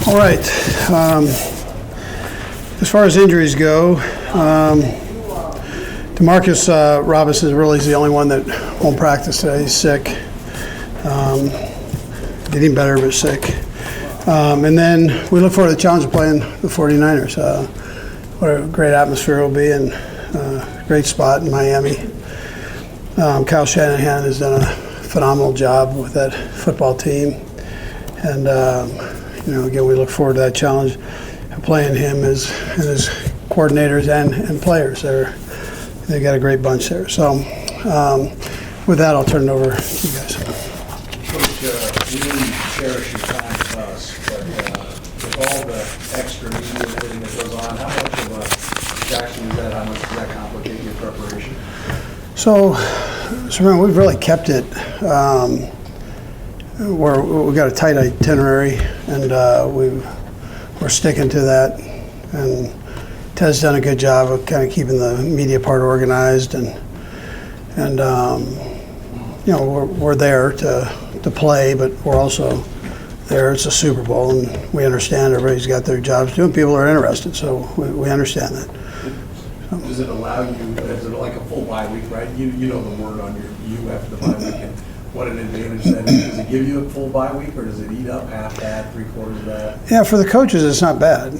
All right. As far as injuries go, Demarcus Robinson really is the only one that won't practice today. He's sick. Getting better, but sick. And then we look forward to the challenge of playing the 49ers. What a great atmosphere it will be, and great spot in Miami. Kyle Shanahan has done a phenomenal job with that football team. And, again, we look forward to that challenge of playing him and his coordinators and players. They've got a great bunch there. So with that, I'll turn it over to you guys. Coach, we really cherish your time with us, but with all the extra media and everything that goes on, how much of a distraction is that? How much does that complicate your preparation? So remember, we've really kept it where we've got a tight itinerary, and we're sticking to that. And Ted's done a good job of kind of keeping the media part organized, and we're there to play, but we're also there. It's a Super Bowl, and we understand everybody's got their jobs doing. People are interested, so we understand that. Does it allow you, is it like a full bye week, right? You know the word on you after the bye week, and what an advantage that is. Does it give you a full bye week, or does it eat up half that, 3/4 of that? Yeah, for the coaches, it's not bad.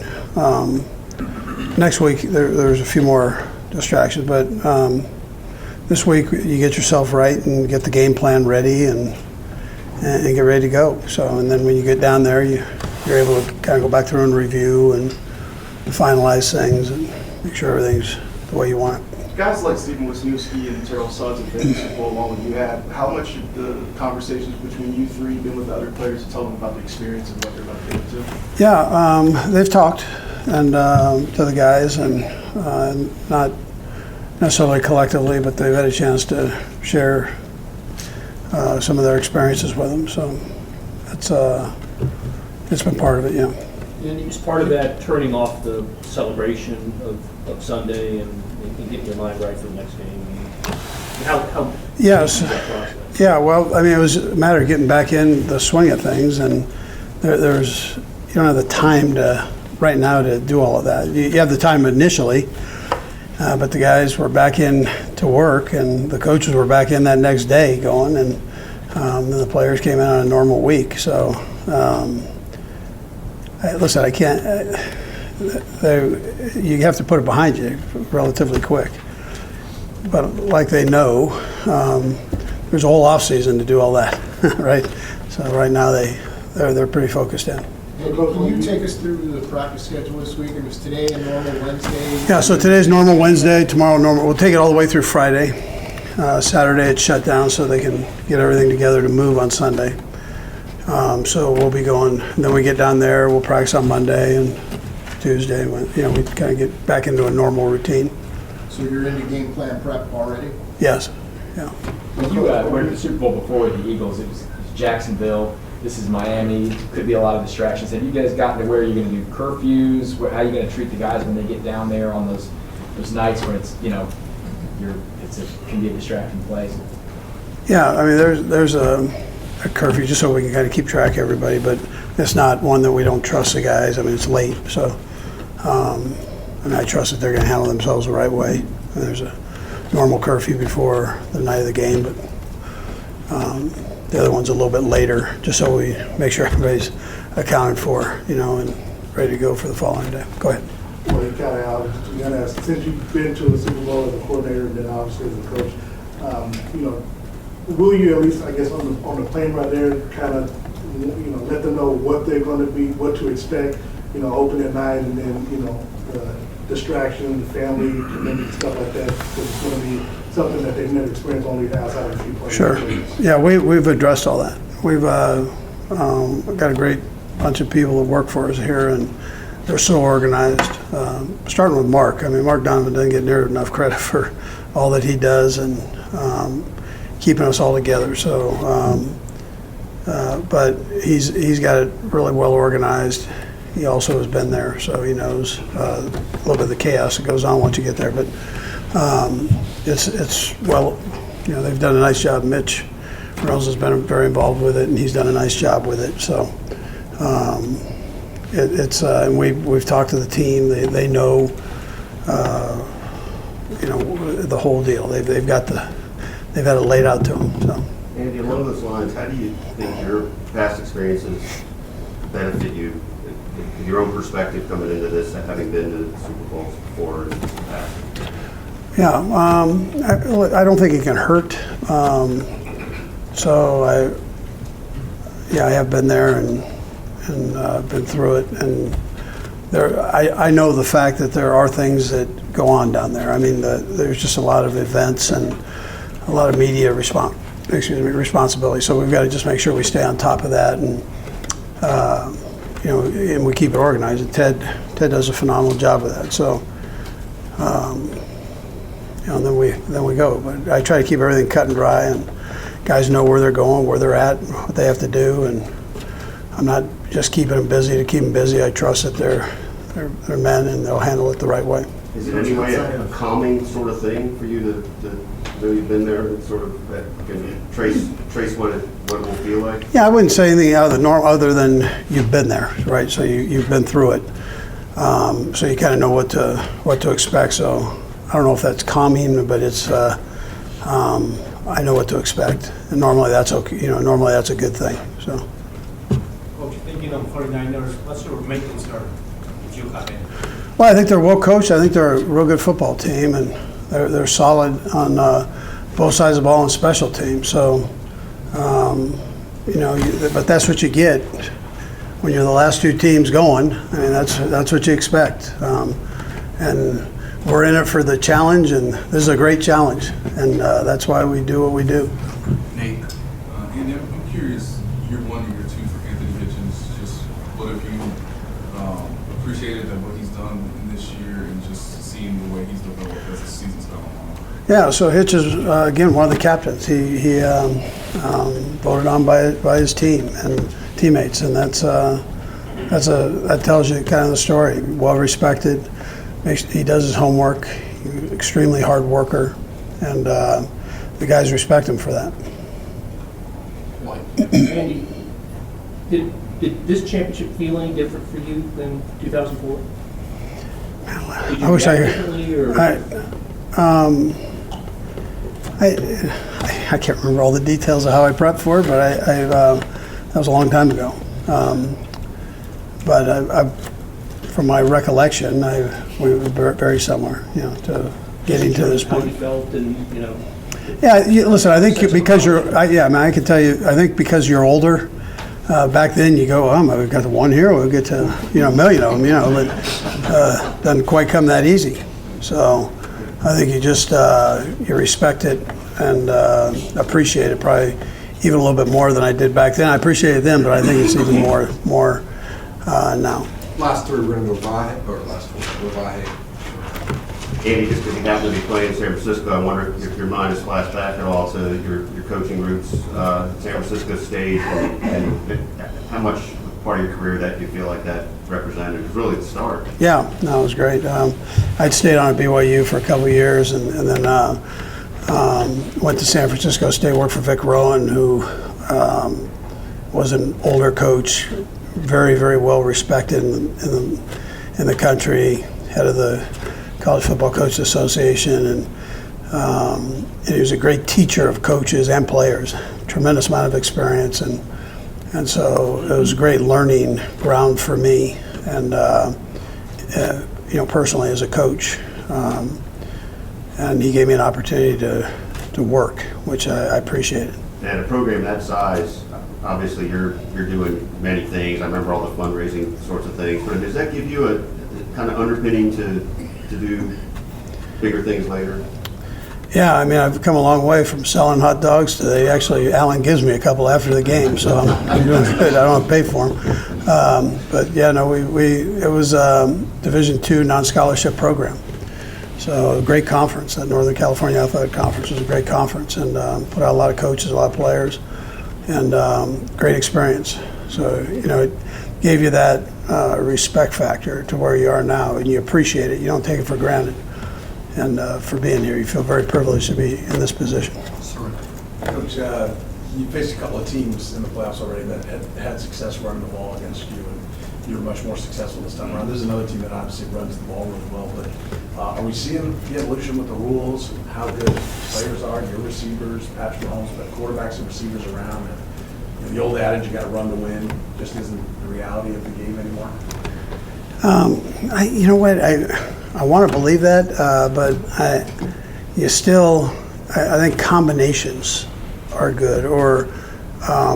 Next week, there's a few more distractions, but this week you get yourself right and get the game plan ready and get ready to go. So, and then when you get down there, you're able to kind of go back through and review and finalize things and make sure everything's the way you want it. Guys like Stephen Wisniewski and Terrell Suggs have been in the Super Bowl along with you had. How much of the conversations between you three been with the other players to tell them about the experience and what they're about to get into? Yeah, they've talked and to the guys, and not necessarily collectively, but they've had a chance to share some of their experiences with them. So it's been part of it, yeah. And it's part of that turning off the celebration of Sunday and getting your mind right for the next game. How Yes. that process? Yeah, well, I mean, it was a matter of getting back in the swing of things, and there's you don't have the time right now to do all of that. You have the time initially, but the guys were back in to work, and the coaches were back in that next day going, and then the players came in on a normal week. So, listen, I can't. You have to put it behind you relatively quick. But like they know, there's a whole off season to do all that, right? So right now they're pretty focused in. Can you take us through the practice schedule this week? It was today a normal Wednesday. Yeah, so today's normal Wednesday, tomorrow normal. We'll take it all the way through Friday. Saturday it's shut down so they can get everything together to move on Sunday. So we'll be going, and then we get down there, we'll practice on Monday and Tuesday. We kind of get back into a normal routine. So you're into game plan prep already? Yes, yeah. When you were in the Super Bowl before with the Eagles, it was Jacksonville. This is Miami. Could be a lot of distractions. Have you guys gotten to where you're going to do curfews? How are you going to treat the guys when they get down there on those nights when it's can be a distracting place? Yeah, I mean there's a curfew just so we can kind of keep track of everybody, but it's not one that we don't trust the guys. I mean it's late, so I trust that they're going to handle themselves the right way. And there's a normal curfew before the night of the game, but the other one's a little bit later, just so we make sure everybody's accounted for, and ready to go for the following day. Go ahead. Well, you kind of ask, since you've been to a Super Bowl as a coordinator and then obviously as a coach, will you at least, I guess, on the plane right there, kind of, let them know what they're going to be, what to expect, opening night, and then, distraction, the family, commitment, stuff like that, because it's going to be something that they've never experienced only outside of a few players. Sure. Yeah, we've addressed all that. We've got a great bunch of people that work for us here, and they're so organized. Starting with Mark. I mean, Mark Donovan doesn't get near enough credit for all that he does and keeping us all together. So, but he's got it really well organized. He also has been there, so he knows a little bit of the chaos that goes on once you get there. But it's well, they've done a nice job. Mitch Reynolds has been very involved with it, and he's done a nice job with it. So and we've talked to the team. They know, the whole deal. They've had it laid out to them. So. Andy, along those lines, how do you think your past experiences benefit you, in your own perspective coming into this, having been to the Super Bowls before in the past? Yeah, I don't think it can hurt. So I have been there and been through it, and I know the fact that there are things that go on down there. I mean, there's just a lot of events and a lot of media responsibility. So we've got to just make sure we stay on top of that, and and we keep it organized. And Ted does a phenomenal job with that. So. Then we go. But I try to keep everything cut and dry, and guys know where they're going, where they're at, what they have to do, and I'm not just keeping them busy to keep them busy. I trust that they're men and they'll handle it the right way. Is it any way a calming sort of thing for you to know you've been there and sort of can trace what it will feel like? Yeah, I wouldn't say anything out of the norm other than you've been there, right? So you've been through it, so you kind of know what to expect. So. I don't know if that's calming, but it's I know what to expect, and normally that's okay. Normally that's a good thing. So. Coach, thinking of 49ers, what's your main concern if you come in? Well, I think they're well coached. I think they're a real good football team, and they're solid on both sides of the ball and special teams. So, but that's what you get when you're the last two teams going. I mean, that's what you expect, and. We're in it for the challenge, and this is a great challenge, and that's why we do what we do. Nate, Andy, I'm curious, year one and year two for Anthony Hitchens, just what have you appreciated of what he's done in this year and just seeing the way he's developed as the season's gone on? Yeah, so Hitch is, again, one of the captains. He voted on by his team and teammates, and that tells you kind of the story. Well respected. He does his homework, extremely hard worker, and the guys respect him for that. Andy, did this championship feel any different for you than 2004? I wish I can't remember all the details of how I prepped for it, but that was a long time ago. But from my recollection, we were very similar, to getting to this point. How you felt, and Yeah, listen. I think because I can tell you. I think because you're older. Back then, you go, we've got the one here. We'll get to a million of them. But doesn't quite come that easy. So I think you just you respect it and appreciate it probably even a little bit more than I did back then. I appreciated them, but I think it's even more now. Last three, we're going to go Vahe, or last four, go Vahe. Andy, just because you happen to be playing in San Francisco, I wonder if your mind has flashed back at all to your coaching roots, San Francisco stage, and how much part of your career that you feel like that represented? It was really the start. Yeah, no, it was great. I'd stayed on at BYU for a couple of years, and then went to San Francisco State, worked for Vic Rowan, who was an older coach, very, very well respected in the country, head of the College Football Coaches Association, and he was a great teacher of coaches and players, tremendous amount of experience, and so it was a great learning ground for me, and personally as a coach, and he gave me an opportunity to work, which I appreciated. And a program that size, obviously you're doing many things. I remember all the fundraising sorts of things, but does that give you a kind of underpinning to do bigger things later? Yeah, I mean, I've come a long way from selling hot dogs to Alan gives me a couple after the game, so I'm doing good. I don't have to pay for them. But yeah, no, it was a Division II non-scholarship program. So a great conference. That Northern California Athletic Conference was a great conference, and put out a lot of coaches, a lot of players, and great experience. So, it gave you that respect factor to where you are now, and you appreciate it. You don't take it for granted. And for being here, you feel very privileged to be in this position. Coach, you faced a couple of teams in the playoffs already that had success running the ball against you. And you were much more successful this time around. This is another team that obviously runs the ball really well, but are we seeing the evolution with the rules, how good players are, your receivers, Patrick Mahomes, but quarterbacks and receivers around? And, you know, the old adage, you got to run to win, just isn't the reality of the game anymore. You know what? I want to believe that, but I think combinations are good, or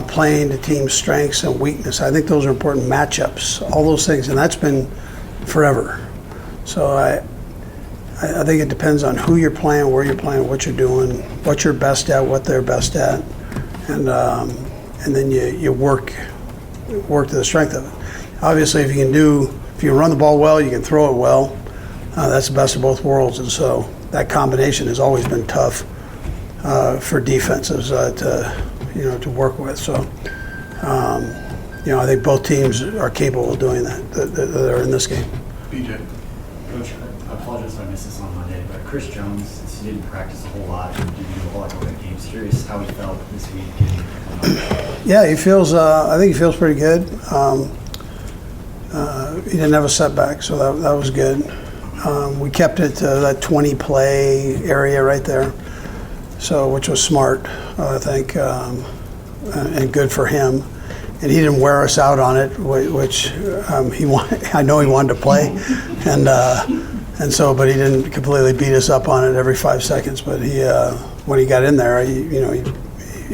playing the team's strengths and weakness. I think those are important matchups, all those things, and that's been forever. So I think it depends on who you're playing, where you're playing, what you're doing, what you're best at, what they're best at, and then you work to the strength of it. Obviously, if you run the ball well, you can throw it well. That's the best of both worlds, and so that combination has always been tough for defenses to work with. So, I think both teams are capable of doing that are in this game. BJ. Coach, I apologize if I missed this on Monday, but Chris Jones, since he didn't practice a whole lot, didn't do a whole lot over the games, curious how he felt this week. Yeah, he feels. I think he feels pretty good. He didn't have a setback, so that was good. We kept it to that 20 play area right there, so which was smart, I think, and good for him. And he didn't wear us out on it, which I know he wanted to play, and so, but he didn't completely beat us up on it every 5 seconds. But he, when he got in there, he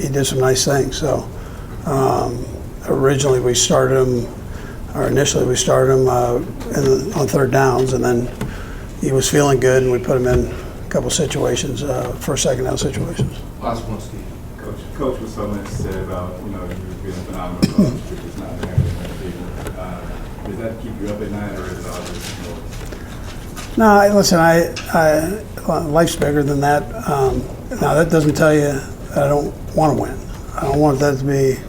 did some nice things. So initially we started him on third downs, and then he was feeling good, and we put him in a couple situations, first, second down situations. Last one, Steve. Coach, with so much said about, you being a phenomenal coach, which is not there with people. Does that keep you up at night, or is it all just noise? No, listen, life's bigger than that. Now, that doesn't tell you that I don't want to win. I don't want that to be,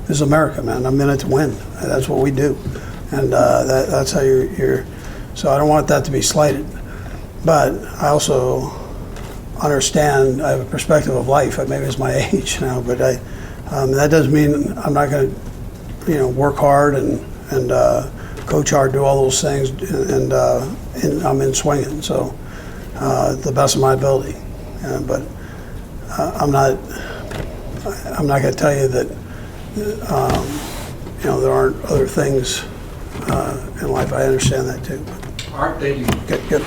this is America, man. I'm in it to win. That's what we do. And that's how you're, so I don't want that to be slighted. But I also understand, I have a perspective of life. Maybe it's my age now, but that doesn't mean I'm not going to, work hard and coach hard, do all those things, and I'm in swinging. So the best of my ability. But I'm not going to tell you that there aren't other things in life. I understand that too. All right, thank you. Good.